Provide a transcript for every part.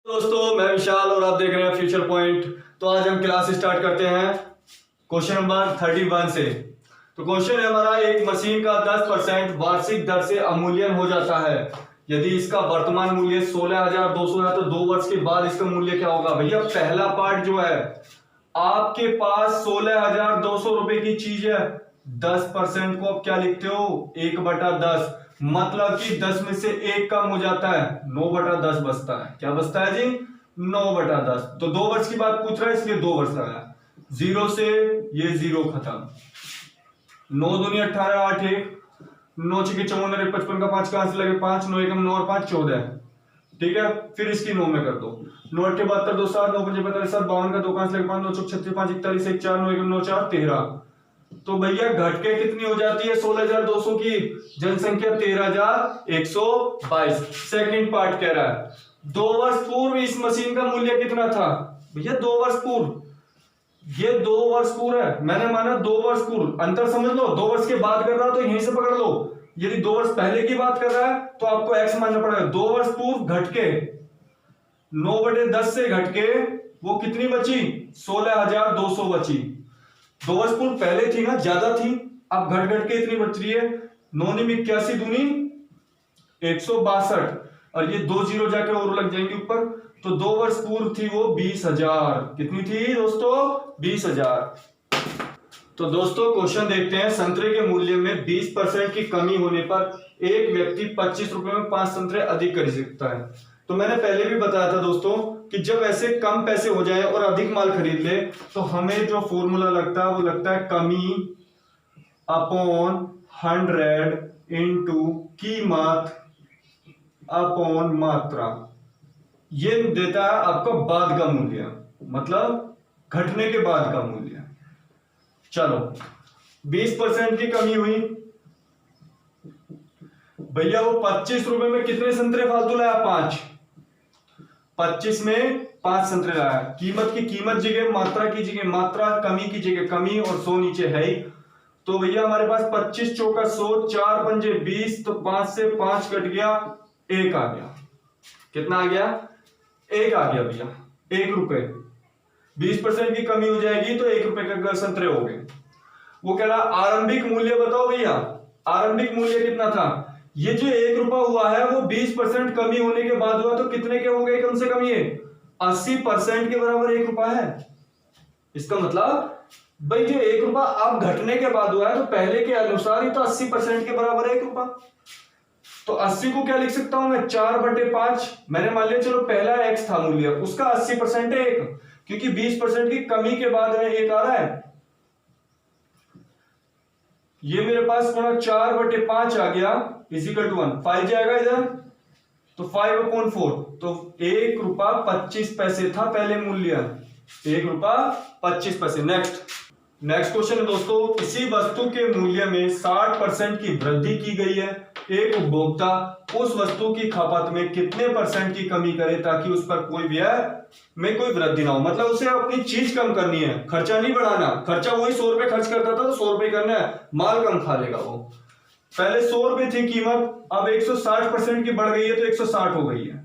दोस्तों मैं विशाल और आप देख रहे हैं फ्यूचर पॉइंट। तो आज हम क्लास स्टार्ट करते हैं क्वेश्चन नंबर 31 से। तो क्वेश्चन है हमारा, एक मशीन का 10% वार्षिक दर से अवमूल्यन हो जाता है यदि इसका वर्तमान मूल्य 16,200 है तो 2 वर्ष के बाद इसका मूल्य क्या होगा। भैया पहला पार्ट जो है, आपके पास 16,200 रुपए की चीज है, 10% को आप क्या लिखते हो, 1/10, मतलब कि 10 में से 1 कम हो जाता है, 9/10 बचता है। क्या बचता है जी, 9/10। तो 2 वर्ष की बात पूछ रहा है इसलिए 2 वर्ष आया, 0 से ये 0 खत्म, 9 दूनी 18, 8 1, 9 6 54, 55 का 5 कहां से लगे, 5 9 1 9 और 5 14, ठीक है। फिर इसकी 9 में कर दो, 9 8 72 2 7 9 5 45 7 52 का 2 कहां से लगे, 5 9 6 36 5 41 1 4 9 1 9 4 13। तो भैया घटके कितनी हो जाती है 16,200 की, जनसंख्या 13,122। सेकंड पार्ट कह रहा है 2 वर्ष पूर्व इस मशीन का मूल्य कितना था। भैया 2 वर्ष पूर्व, ये 2 वर्ष पूर्व है, मैंने माना 2 वर्ष पूर्व, अंतर समझ लो। 2 वर्ष की बात कर रहा तो यहीं से पकड़ लो, यदि 2 वर्ष पहले की बात कर रहा है तो आपको एक्स मानना पड़ेगा। 2 वर्ष पूर्व घटके 9/10 से घटके वो कितनी बची, 16,200 बची। 2 वर्ष पूर्व पहले थी ना, ज्यादा थी, अब घट घट के इतनी बच रही है। 9 × 81 दूनी 162 और ये 2 0 जाके और लग जाएंगे ऊपर। तो 2 वर्ष पूर्व थी वो 20,000। कितनी थी दोस्तों, 20,000। तो दोस्तों क्वेश्चन देखते हैं, संतरे के मूल्य में 20% की कमी होने पर एक व्यक्ति 25 रुपए में 5 संतरे अधिक खरीद सकता है। तो मैंने पहले भी बताया था दोस्तों कि जब ऐसे कम पैसे हो जाए और अधिक माल खरीद ले तो हमें जो फॉर्मूला लगता है वो लगता है कमी अपॉन 100 इंटू कीमत अपॉन मात्रा। ये देता है आपका बाद का मूल्य, मतलब घटने के बाद का मूल्य। चलो 20% की कमी हुई, भैया वो 25 रुपए में कितने संतरे फालतू लाया, 5। 25 में 5 संतरे लाया, कीमत की कीमत जगह मात्रा की जगह मात्रा, कमी की जगह कमी और 100 नीचे है ही। तो भैया हमारे पास 25 चौका 100, 4 पंजे 20, तो 5 से 5 कट गया, 1 आ गया। कितना आ गया, 1 आ गया भैया, 1 रुपए। 20% की कमी हो जाएगी तो 1 रुपए के संतरे हो गए। वो कह रहा आरंभिक मूल्य बताओ भैया, आरंभिक मूल्य कितना था। ये जो 1 रुपया हुआ है वो 20% कमी होने के बाद हुआ, तो कितने के हो गए कम से कम, ये 80% के बराबर 1 रुपया है। इसका मतलब भाई जो 1 रुपया अब घटने के बाद हुआ है तो पहले के अनुसार ही तो 80% के बराबर 1 रुपया। तो 80 को क्या लिख सकता हूं मैं, 4/5। मैंने मान लिया चलो पहला x था मूल्य, उसका 80% है 1, क्योंकि 20% की कमी के बाद 1 आ रहा है। ये मेरे पास 4/5 आ गया, इजिकल टू 1, 5 जाएगा इधर तो 5/4। तो 1 रुपया 25 पैसे था पहले मूल्य, 1 रुपया 25 पैसे। नेक्स्ट क्वेश्चन है दोस्तों, किसी वस्तु के मूल्य में 60% की वृद्धि की गई है, एक उपभोक्ता उस वस्तु की खपत में कितने % की कमी करे ताकि उस पर कोई व्यय में कोई वृद्धि ना हो। मतलब उसे अपनी चीज कम करनी है, खर्चा नहीं बढ़ाना। खर्चा वही 100 रुपए खर्च करता था तो 100 रुपए करना है, माल कम खा लेगा वो। पहले 100 रुपए थी कीमत, अब 160% की बढ़ गई है तो 160 हो गई है।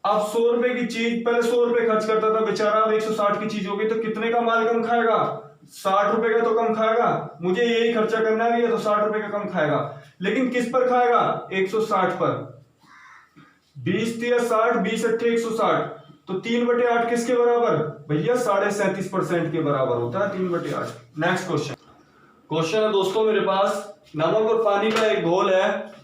अब 100 रुपए की चीज पहले 100 रुपए खर्च करता था बेचारा, अब 160 की चीज हो गई तो कितने का माल कम खाएगा, 60 रुपए का तो कम खाएगा। मुझे यही खर्चा करना है तो 60 रुपए का कम खाएगा, लेकिन किस पर खाएगा, 160 पर। 20 × 60, 20 × 8 160, तो 3/8 किसके बराबर भैया, 37.5% के बराबर होता है 3/8। नेक्स्ट क्वेश्चन है दोस्तों मेरे पास, नमक और पानी का एक घोल है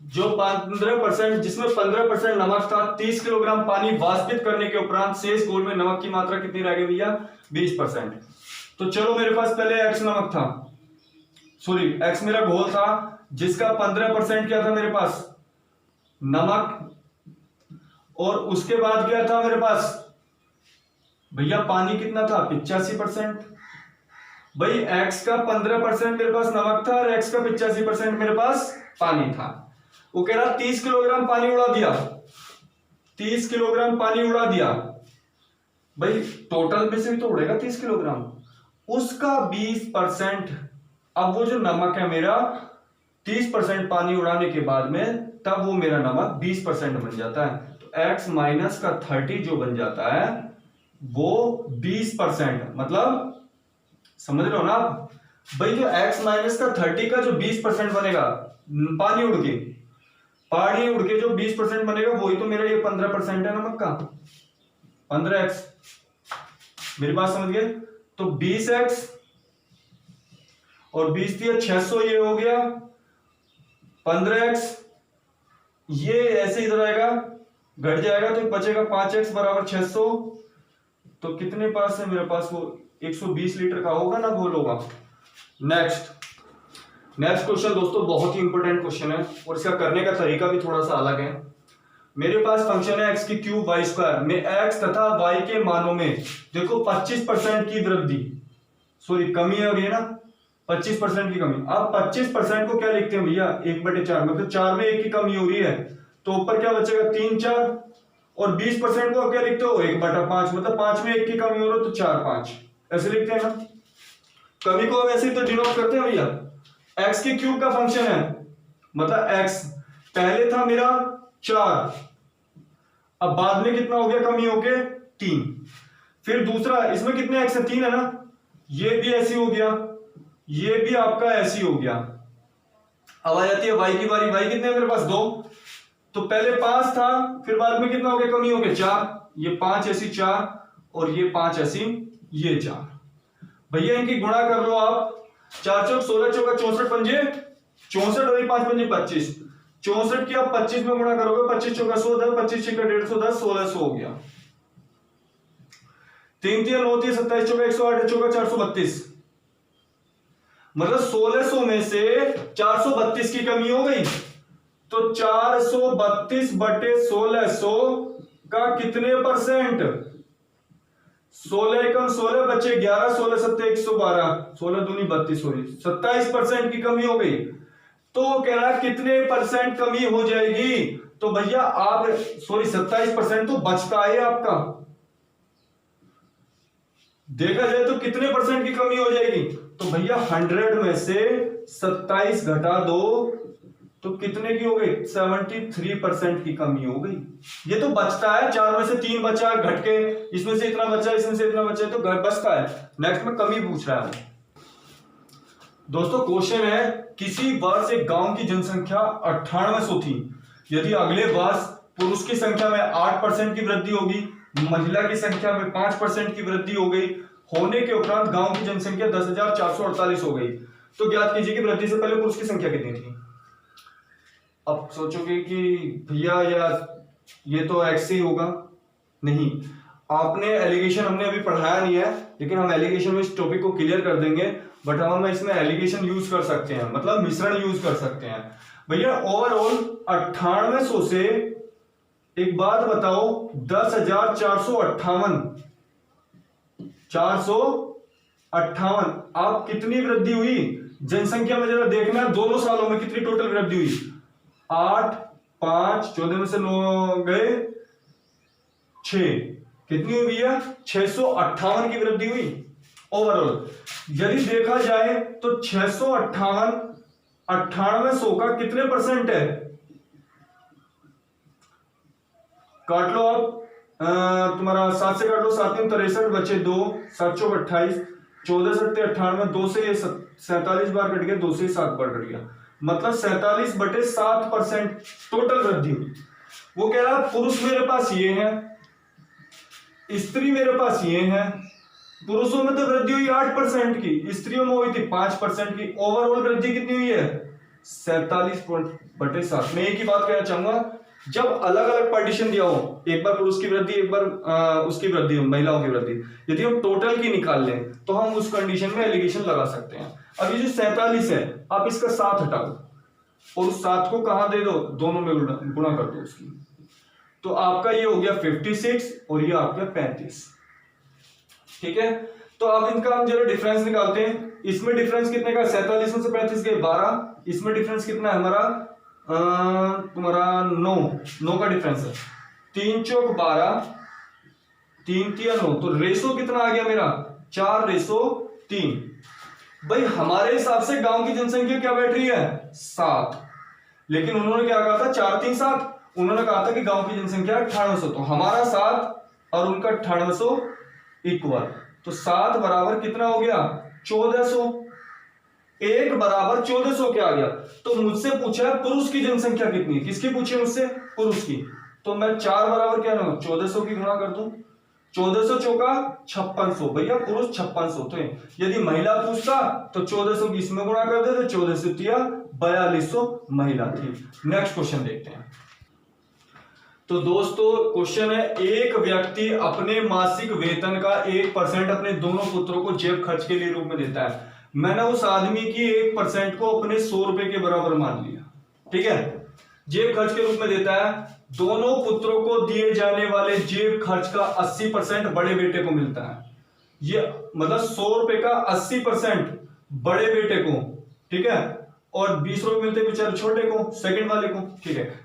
जो 15%, जिसमें 15% नमक था, 30 किलोग्राम पानी वाष्पित करने के उपरांत शेष घोल में नमक की मात्रा कितनी रह गई भैया, 20%। तो चलो मेरे पास पहले x नमक था, सॉरी x मेरा घोल था जिसका 15% क्या था मेरे पास, नमक, और उसके बाद क्या था मेरे पास भैया, पानी कितना था, 85%। भाई x का 15% मेरे पास नमक था और x का 85% मेरे पास पानी था। वो कह रहा 30 किलोग्राम पानी उड़ा दिया, 30 किलोग्राम पानी उड़ा दिया। भाई टोटल में से भी तो उड़ेगा 30 किलोग्राम, उसका 20%। अब वो जो नमक है मेरा, 30% पानी उड़ाने के बाद में तब वो मेरा नमक 20% बन जाता है। तो तो x माइनस का 30 जो बन जाता है वो 20%, मतलब समझ रहे हो ना आप भाई, जो x माइनस का 30 का जो 20% बनेगा, पानी उड़ के जो 20% बनेगा वही तो मेरा ये 15% है नमक का, 15x। मेरी बात समझ गए? तो 20x और 20 दिया 600, ये हो गया 15x, ये ऐसे इधर आएगा घट जाएगा तो बचेगा 5x बराबर 600। तो कितने पास है मेरे पास? वो 120 लीटर का होगा ना, गोल होगा। नेक्स्ट क्वेश्चन दोस्तों बहुत ही इंपॉर्टेंट क्वेश्चन है और इसका करने का तरीका भी थोड़ा सा अलग है। मेरे पास फंक्शन है x की क्यूब वाई स्क्वायर में x तथा y के मानों में देखो 25% की वृद्धि, सॉरी कमी है और ये ना 25% की कमी। अब 25% को क्या लिखते हैं भैया? 1/4, मतलब 4 में 1 की कमी हो रही है तो ऊपर क्या बचेगा? 3 4। और 20% को आप क्या लिखते हो? 1/5, मतलब 5 में 1 की कमी हो रही है तो 4 5 ऐसे लिखते हैं ना। कमी को अब ऐसे ही तो डिनोट करते हैं भैया। x की क्यूब का फंक्शन है, मतलब x पहले था मेरा 4, अब बाद में कितना हो गया कमी होके? 3। फिर दूसरा, इसमें कितने x है? 3 है ना, ये भी ऐसी हो गया, ये भी आपका ऐसी हो गया। अब आ जाती है y की बारी। y कितने मेरे पास? 2। तो पहले 5 था, फिर बाद में कितना हो गया? कमी हो गया 4। ये 5 ऐसी 4 और ये 5 ऐसी ये 4। भैया इनकी गुणा कर लो आप। 4 चौक 16, चौका 64 पंजे 64 और 5 पंजे 25। 64 की आप 25 में गुणा करोगे, 25 चौका 100, 25 छक्का 150, 1600 हो गया। 3 3 9 3 27 चौका 108 चौका 432, मतलब 1600 में से 432 की कमी हो गई। तो 432 बटे 1600 का कितने परसेंट? 16 एकम 16 बचे 11, 16 सत्ते 112, 16 दूनी 32, सॉरी 27% की कमी हो गई। तो कह रहा है कितने परसेंट कमी हो जाएगी? तो भैया आप, सॉरी 27% तो बचता है आपका, देखा जाए तो कितने परसेंट की कमी हो जाएगी? तो भैया 100 में से 27 घटा दो तो कितने की हो गई? 73% की कमी हो गई। ये तो बचता है, 4 में से 3 बचा घट के, इसमें से इतना बचा, इसमें से इतना बचा, तो बचता है। नेक्स्ट में कमी पूछ रहा है दोस्तों। क्वेश्चन है किसी वर्ष एक गांव की जनसंख्या 9800 थी। यदि अगले वर्ष पुरुष की संख्या में 8% की वृद्धि होगी, महिला की संख्या में 5% की वृद्धि हो गई, होने के उपरांत गांव की जनसंख्या 10,448 हो गई, तो ज्ञात कीजिए कि वृद्धि से पहले पुरुष की संख्या कितनी थी। अब सोचोगे कि भैया यार ये तो एक्स ही होगा। नहीं, आपने एलिगेशन हमने अभी पढ़ाया नहीं है, लेकिन हम एलिगेशन में इस टॉपिक को क्लियर कर देंगे। बट हम इसमें एलिगेशन यूज कर सकते हैं, मतलब मिश्रण यूज कर सकते हैं। भैया ओवरऑल 9800 से एक बात बताओ 10,458 458 आप कितनी वृद्धि हुई जनसंख्या में? जरा देखना दोनों सालों में कितनी टोटल वृद्धि हुई। 8 5 14 में से 9 गए 6, कितनी हुई है? 658 की वृद्धि हुई ओवरऑल। यदि देखा जाए तो 658 9800 का कितने परसेंट है? काट लो आप, तुम्हारा 7 से काट लो, 7 3 63 बचे 2, 7 चौक 28, 14 सत्ते 98, 2 से ये 47 बार कट गया, 2 से 7 बार कट गया, मतलब 47/7% टोटल वृद्धि हुई। वो कह रहा पुरुष मेरे पास ये है, स्त्री मेरे पास ये है। पुरुषों में तो वृद्धि हुई 8% की, स्त्रियों में हुई थी 5% की। ओवरऑल वृद्धि कितनी हुई है? 47/7। मैं एक ही बात कहना चाहूंगा, जब अलग अलग पार्टीशन दिया हो, एक बार पुरुष की वृद्धि, एक बार उसकी वृद्धि, महिलाओं की वृद्धि, यदि हम टोटल की निकाल लें तो हम उस कंडीशन में एलिगेशन लगा सकते हैं। अब ये जो 47 है, आप इसका 7 हटाओ और उस 7 को कहां दे दो? दोनों में गुणा कर दो उसकी, तो आपका ये हो गया 56 और ये आपका 35। ठीक है, तो अब इनका हम जरा डिफरेंस निकालते हैं। इसमें डिफरेंस कितने का? 47 में से 35 गए 12। इसमें डिफरेंस कितना है हमारा? तुम्हारा 9 का डिफरेंस है। 3 चौक 12, 3 3 9, तो रेशो कितना आ गया मेरा? 4:3। भाई हमारे हिसाब से गांव की जनसंख्या क्या बैठ रही है? 7, लेकिन उन्होंने क्या कहा था? 4 3 7। उन्होंने कहा था कि गांव की जनसंख्या 9800, तो हमारा 7 और उनका 9800 इक्वल, तो 7 बराबर कितना हो गया 1400, 1 बराबर 1400 क्या आ गया। तो मुझसे पूछा है पुरुष की जनसंख्या कितनी है, किसकी पूछी है मुझसे, पुरुष की, तो मैं 4 बराबर क्या ना 1400 की गुणा कर दूं, 1400 चौका 5600, भैया पुरुष 5600 थे। यदि महिला पूछता तो 1400 की इसमें गुणा कर देते, 1400 तिया 4200 महिला थी। नेक्स्ट क्वेश्चन देखते हैं। तो दोस्तों क्वेश्चन है, एक व्यक्ति अपने मासिक वेतन का 1% अपने दोनों पुत्रों को जेब खर्च के लिए रूप में देता है। मैंने उस आदमी की 1% को अपने 100 रुपए के बराबर मान लिया, ठीक है, जेब खर्च के रूप में देता है। दोनों पुत्रों को दिए जाने वाले जेब खर्च का 80% बड़े बेटे को मिलता है। ये मतलब 100 रुपए का 80% बड़े बेटे को, ठीक है, और 20 रुपए मिलते बेचारे छोटे को, सेकंड वाले को, ठीक है।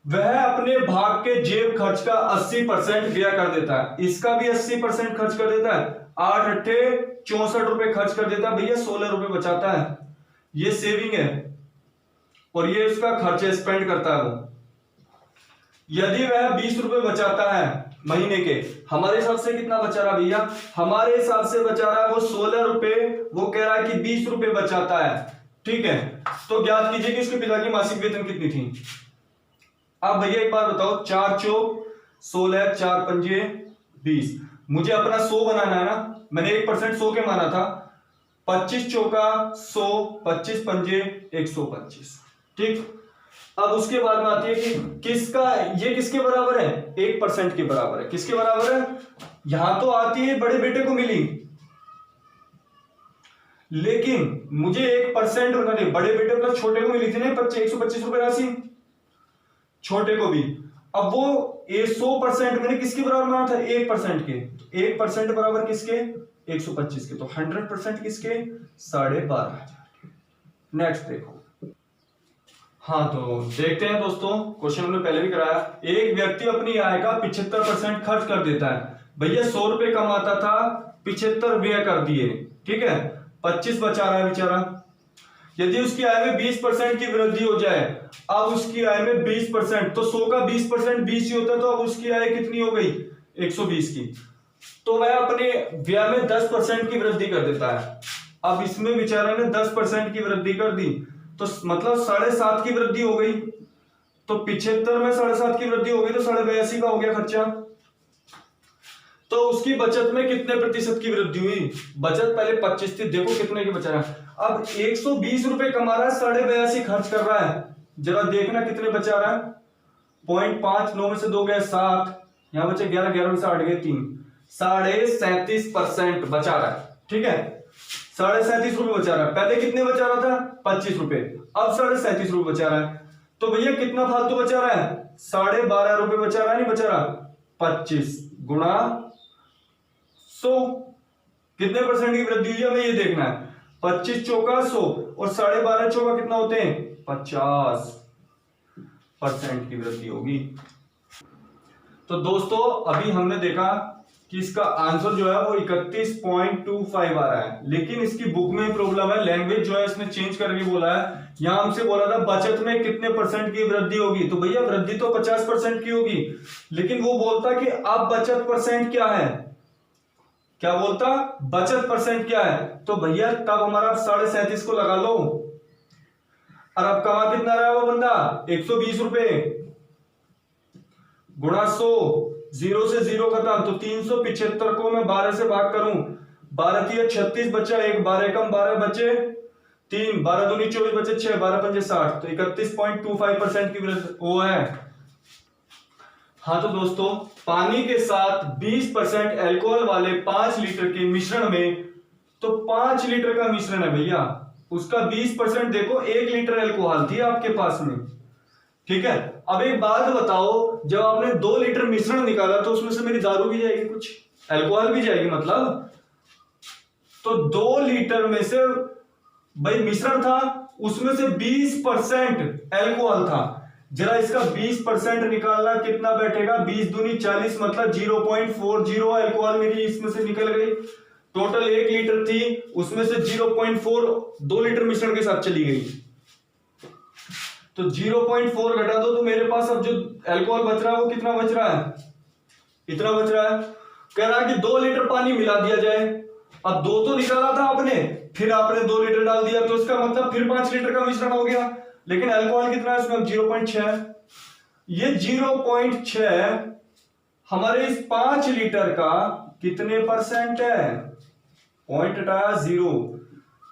वह अपने भाग के जेब खर्च का 80% व्यय कर देता है, इसका भी 80% खर्च कर देता है, 8 अट्ठे 64 रुपए खर्च कर देता है, भैया 16 रुपए बचाता है। ये सेविंग है और ये उसका खर्च स्पेंड करता है वो। यदि वह 20 रुपए बचाता है महीने के, हमारे हिसाब से कितना बचा रहा भैया, हमारे हिसाब से बचा रहा है वो 16 रुपए, वो कह रहा है कि 20 रुपए बचाता है, ठीक है। तो ज्ञात कीजिए कि उसके पिता की मासिक वेतन कितनी थी। अब भैया एक बार बताओ, 4 चौक 16, 4 पंजे 20, मुझे अपना 100 बनाना है ना, मैंने 1% 100 के माना था, 25 चौका 100, 25 पंजे 125, ठीक। अब उसके बाद में आती है कि किसका, ये किसके बराबर है, 1% के बराबर है, किसके बराबर है, यहां तो आती है बड़े बेटे को मिली, लेकिन मुझे 1% बड़े बेटे प्लस छोटे को मिली थी ना 125 रुपए राशि, छोटे को भी। अब वो 100% मैंने किसके बराबर माना था, 1% के, तो 1% बराबर किसके 125 के, तो 100% किसके 12,500। नेक्स्ट देखो, हाँ तो देखते हैं दोस्तों, क्वेश्चन हमने पहले भी कराया। एक व्यक्ति अपनी आय का 75% खर्च कर देता है। भैया 100 रुपए कमाता था, 75 व्यय कर दिए, ठीक है, 25 बचा रहा है बेचारा। यदि उसकी आय में 20% की वृद्धि हो जाए, अब उसकी आय में 20%, तो 100 का 20% 20 ही होता है, तो अब उसकी आय कितनी हो गई 120 की, तो वह अपने व्यय में 10% की वृद्धि कर देता है। अब इसमें बेचारे ने 10% की वृद्धि कर दी, तो मतलब 7.5 की वृद्धि हो गई, तो 75 में 7.5 की वृद्धि हो गई, तो 82.5 का हो गया खर्चा। तो उसकी बचत में कितने प्रतिशत की वृद्धि हुई, बचत पहले 25 थी, देखो कितने की बचा रहा है, अब 120 रुपए कमा रहा है, 82.5 खर्च कर रहा है, जरा देखना कितने बचा रहा है, 0.5, 9 में से 2 गए 7, यहां बचे 11, 11 में से 8 गए 3, 37.5% बचा रहा है, ठीक है, 37.5 रुपए बचा रहा है। पहले कितने बचा रहा था 25 रुपए, अब 37.5 रुपए बचा रहा है, तो भैया कितना फालतू बचा रहा है 12.5 रुपए बचा रहा है, नहीं बचा रहा, 25 गुणा 100, कितने परसेंट की वृद्धि हुई है हमें ये देखना है, 25 चौका 100 और 12.5 चौका कितना होते हैं 50% की वृद्धि होगी। तो दोस्तों अभी हमने देखा कि इसका आंसर जो है वो 31.25 आ रहा है, लेकिन इसकी बुक में प्रॉब्लम है, लैंग्वेज जो है इसने चेंज करके बोला है। यहां हमसे बोला था बचत में कितने परसेंट की वृद्धि होगी, तो भैया वृद्धि तो 50% की होगी, लेकिन वो बोलता कि अब बचत परसेंट क्या है, क्या बोलता बचत परसेंट क्या है, तो भैया तब हमारा 37.5 को लगा लो, और अब कमा कितना रहा है वो बंदा 120 रुपए गुणा 100, 0 से 0 खत्म, तो 375 को मैं 12 से भाग करूं, 12 थी 36 बचा, 1 12 कम 12 बचे 3, 12 दूनी 24 बचे 6, 12 पंजे 60, तो 31.25% की वृद्धि वो है। हाँ तो दोस्तों पानी के साथ 20% अल्कोहल वाले 5 लीटर के मिश्रण में, तो 5 लीटर का मिश्रण है भैया, उसका 20% देखो 1 लीटर अल्कोहल थी आपके पास में, ठीक है। अब एक बात बताओ, जब आपने 2 लीटर मिश्रण निकाला तो उसमें से मेरी दारू भी जाएगी, कुछ अल्कोहल भी जाएगी, मतलब तो 2 लीटर में से भाई मिश्रण था, उसमें से 20% अल्कोहल था, जरा इसका 20% निकालना कितना बैठेगा, 20 दूनी 40, मतलब 0.40 अल्कोहल मेरी इसमें से निकल गई। टोटल 1 लीटर थी, उसमें से 0.4 2 लीटर मिश्रण के साथ चली गई। तो 0.4 घटा दो तो मेरे पास अब जो अल्कोहल बच रहा है वो कितना बच रहा है, इतना बच रहा है। कह रहा है कि 2 लीटर पानी मिला दिया जाए। अब 2 तो निकाला था आपने, फिर आपने 2 लीटर डाल दिया, तो इसका मतलब फिर 5 लीटर का मिश्रण हो गया। लेकिन अल्कोहल कितना है इसमें, 0.6 है। ये 0.6 हमारे इस 5 लीटर का कितने परसेंट है, पॉइंट हटाया 0,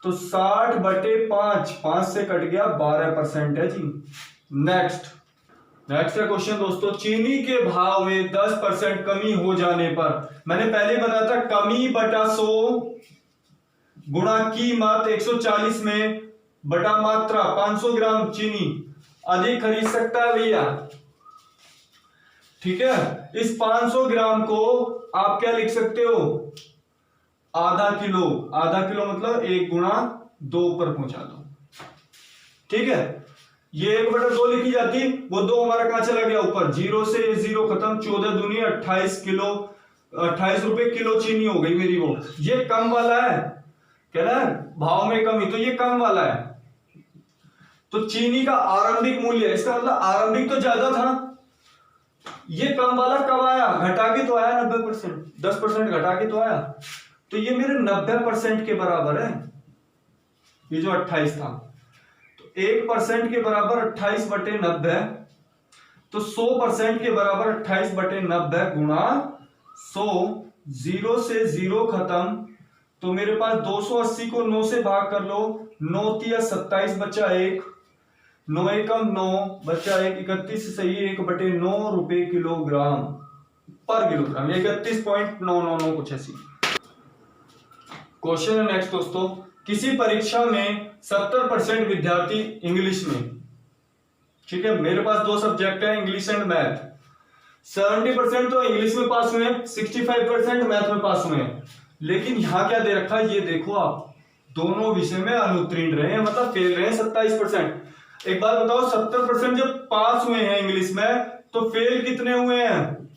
तो 60/5, 5 से कट गया 12% है जी। नेक्स्ट है क्वेश्चन दोस्तों, चीनी के भाव में 10% कमी हो जाने पर, मैंने पहले बताया था कमी बटा 100 गुणा कीमत 140 में बटा मात्रा 500 ग्राम चीनी अधिक खरीद सकता है भैया। ठीक है, इस 500 ग्राम को आप क्या लिख सकते हो, आधा किलो। आधा किलो मतलब 1 गुणा 2 पर पहुंचा दो। ठीक है, ये 1/2 लिखी जाती, वो 2 हमारा कहां चला गया ऊपर, 0 से 0 खत्म, 14 दूनी 28 किलो, 28 रुपए किलो चीनी हो गई मेरी वो। ये कम वाला है, कह रहा है भाव में कमी, तो ये कम वाला है। तो चीनी का आरंभिक मूल्य, इसका मतलब आरंभिक तो ज्यादा था, ये कम वाला कब आया, घटा के तो आया 90%, 10% घटा के तो आया, तो ये मेरे 90% के बराबर है। ये जो 28 था, तो 1% के बराबर 28/90, तो 100% के बराबर 28/90 गुणा 100, 0 से 0 खत्म, तो मेरे पास 280 को 9 से भाग कर लो, 9 तिया 27 बचा 1, 9 एकम 9 बचा 1, 31 सही 1/9 रुपए किलोग्राम पर किलोग्राम, 31.999 कुछ ऐसी। क्वेश्चन है नेक्स्ट दोस्तों, किसी परीक्षा में 70% विद्यार्थी इंग्लिश में, ठीक है, मेरे पास 2 सब्जेक्ट है इंग्लिश एंड मैथ, 70% तो इंग्लिश में पास हुए हैं, 65% मैथ में पास हुए हैं। लेकिन यहां क्या दे रखा है, ये देखो आप, दोनों विषय में अनुत्तीर्ण रहे हैं, मतलब फेल रहे हैं 27%। एक बात बताओ, 70% जब पास हुए हैं इंग्लिश में, तो फेल कितने हुए हैं,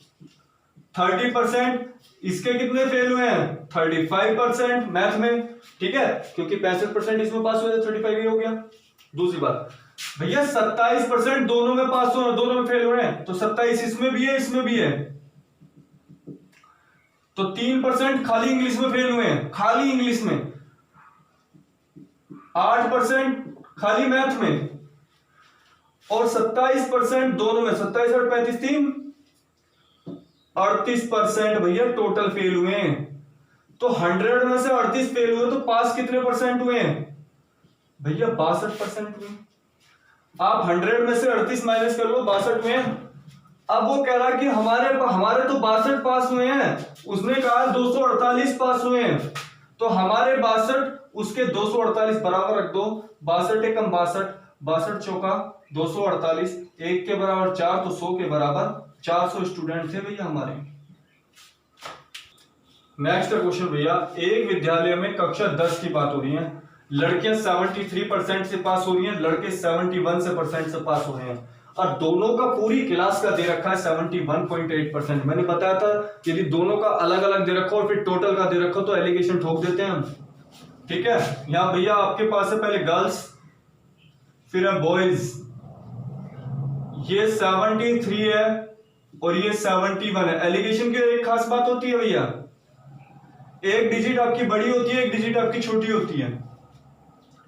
30%। इसके कितने फेल हुए हैं, 35% मैथ में। ठीक है, क्योंकि 65% इसमें पास हुए थे, 35 ही हो गया। दूसरी बात भैया, 27% दोनों में पास हुए, दोनों में फेल हुए हैं, तो 27 इसमें भी है, इसमें भी है, तो 3% खाली इंग्लिश में फेल हुए हैं, खाली इंग्लिश में। 8% खाली मैथ में, और 27% दोनों में, 27 और 35 3, 38% भैया टोटल फेल हुए हैं। तो 100 में से 38 फेल हुए, तो पास कितने परसेंट हुए हैं भैया, 62% हुए। आप 100 में से 38 माइनस कर लो, 62 हुए हैं। अब वो कह रहा है कि हमारे तो 62 पास हुए हैं, उसने कहा 248 पास हुए हैं, तो हमारे 62 उसके 248 बराबर रख दो, 62 एकम 62, 62 चौका 248, 1 के बराबर 4, तो 100 के बराबर 400 स्टूडेंट थे भैया हमारे। नेक्स्ट क्वेश्चन भैया, एक विद्यालय में कक्षा 10 की बात हो रही है, लड़कियां 73% से पास हो रही हैं, लड़के 71% से पास हो रहे हैं, और दोनों का पूरी क्लास का दे रखा है 71.8%। मैंने बताया था यदि दोनों का अलग अलग दे रखो और फिर टोटल का दे रखो तो एलिगेशन ठोक देते हैं हम। ठीक है, यहां भैया आपके पास है पहले गर्ल्स, फिर है बॉयज, ये 73 है और ये 71 है। एलिगेशन की एक खास बात होती है भैया, एक डिजिट आपकी बड़ी होती है, एक डिजिट आपकी छोटी होती है।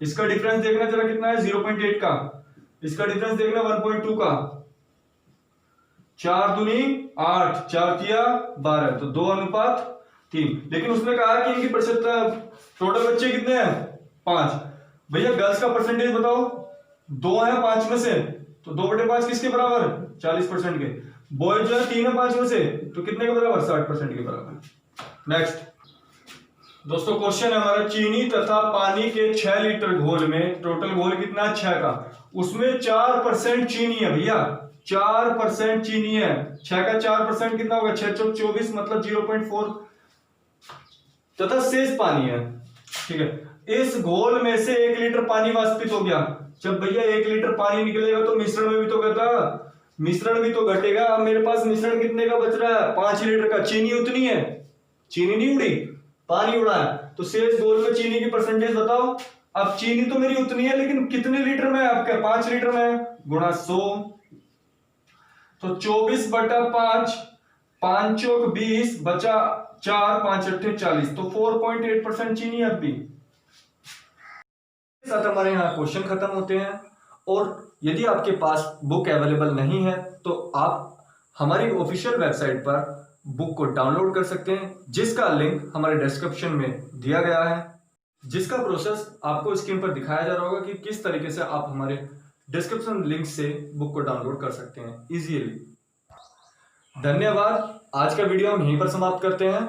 इसका डिफरेंस देखना जरा कितना है, 0.8 का, इसका डिफरेंस देखना 1.2 का, 4 दूनी 8, 4 तिया 12, तो 2:3। लेकिन उसने कहा कि इनकी प्रतिशत, टोटल बच्चे कितने हैं, 5। भैया गर्ल्स का परसेंटेज बताओ, 2 है 5 में से, तो 2/5 किसके बराबर, 40% के। बॉयज जो है 3 है 5 में से, तो कितने के बराबर, 60% के बराबर। नेक्स्ट दोस्तों क्वेश्चन है हमारा, चीनी तथा पानी के 6 लीटर घोल में, टोटल घोल कितना है 6 का, उसमें 4% चीनी है भैया, 4% चीनी है। 6 का 4% कितना होगा, 6 चौक 24, मतलब 0.4, तथा शेष पानी है। ठीक है, इस घोल में से 1 लीटर पानी वाष्पित हो गया। जब भैया 1 लीटर पानी निकलेगा तो मिश्रण में भी तो घटा, मिश्रण भी तो घटेगा। अब मेरे पास मिश्रण कितने का बच रहा है, 5 लीटर का, चीनी उतनी है, चीनी नहीं उड़ी, पानी उड़ा है, तो शेष घोल में चीनी की परसेंटेज बताओ। अब चीनी तो मेरी उतनी है, लेकिन कितने लीटर में है आपका? 5 लीटर में है, गुणा 100, तो 24/5, 5 चौक 20, बचा 4, 5 अट्ठे 40, तो 4.8% चीनी अब भी। साथ हमारे यहाँ क्वेश्चन खत्म होते हैं। और यदि आपके पास बुक अवेलेबल नहीं है तो आप हमारी ऑफिशियल वेबसाइट पर बुक को डाउनलोड कर सकते हैं, जिसका लिंक हमारे डिस्क्रिप्शन में दिया गया है, जिसका प्रोसेस आपको स्क्रीन पर दिखाया जा रहा होगा कि किस तरीके से आप हमारे डिस्क्रिप्शन लिंक से बुक को डाउनलोड कर सकते हैं इजीली। धन्यवाद। आज का वीडियो हम यहीं पर समाप्त करते हैं।